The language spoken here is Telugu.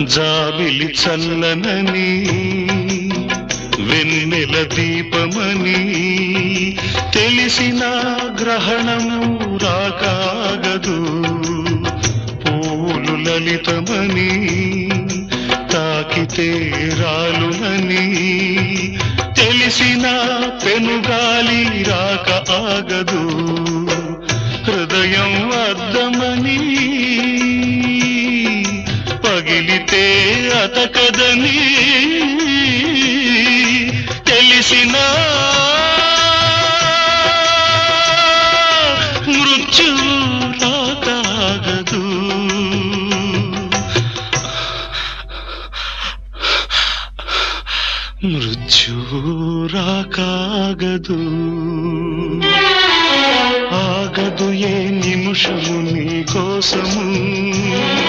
జాబిలి చల్లనని వెన్నెల దీపమని తెలిసిన గ్రహణము రాకాగదు. పూలు లలితమని తాకితే రాలునని తెలిసిన పెనుగాలి రాక ఆగదు. హృదయం అద్దమని పగిలితే అతకదని తెలిసిన మృత్యువు రాకాగదు. మృత్యువు రాకాగదు. ఆగదు ఏ నిమిషము నీ కోసము.